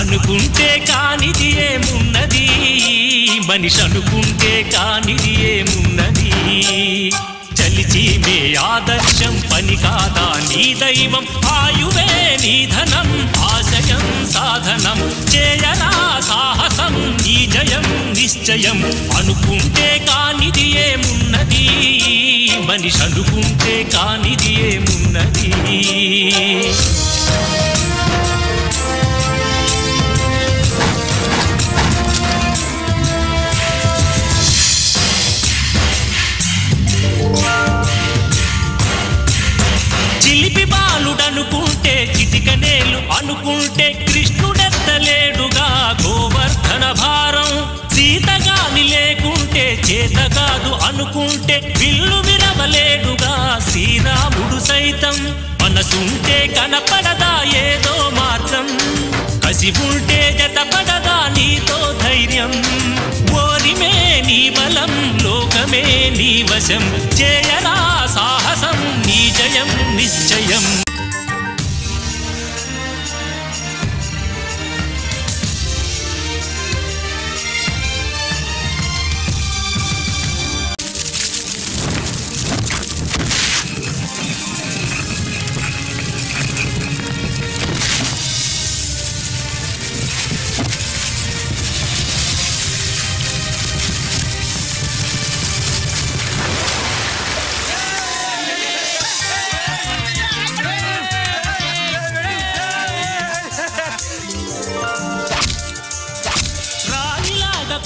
అనుకుంటే కానిది ఏమున్నది మనిషి అనుకుంటే కానిది ఏమున్నది చలిచి మే ఆదర్శం పని కాదా నీ దైవం ఆయువే నీ ధనం ఆశయం సాధనం చేయరా సాహసం నీ జయం నిశ్చయం అనుకుంటే కానిది ఏమున్నది మనిషి అనుకుంటే కానిది ఏమున్నది చిలిపి బాలుడనుకుంటే చిటికనేలు అనుకుంటే కృష్ణుడెత్తలేడుగా గోవర్ధన భారం సీతగాని లేకుంటే చేతగాదు అనుకుంటే విల్లు విరవలేడుగా శ్రీరాముడు సైతం మనసుంటే కనపడదా ఏదో మార్గం కసి ఉంటే జతపడదా నీతో ధైర్యం ఓరిమే నీ బలం లోకమే నీ వశం చేయరా సాహసం నీ జయం నిశ్చయం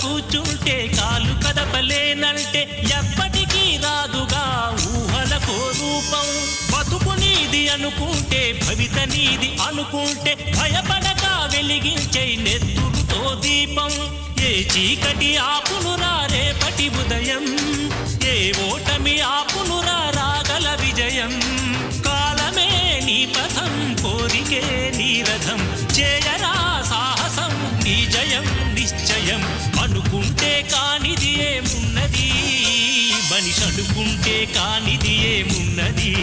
కూర్చుంటే కాలు కదపలేనంటే ఎప్పటికీ రాదుగా ఊహలకో రూపం బతుకు నీది అనుకుంటే భవిత నీది అనుకుంటే భయపడక వెలిగించే నెత్తురుతో దీపం ఏ చీకటి ఆపునురా రేపటి ఉదయం ఏ ఓటమి ఆపునురా రాగల విజయం కాలమే నీ పథం కోరికే నీ రథం చేయరా సాహసం నీ జయం నిశ్చయం అనుకుంటే కానిది ఏమున్నది మనిషి అనుకుంటే కానిది ఏమున్నది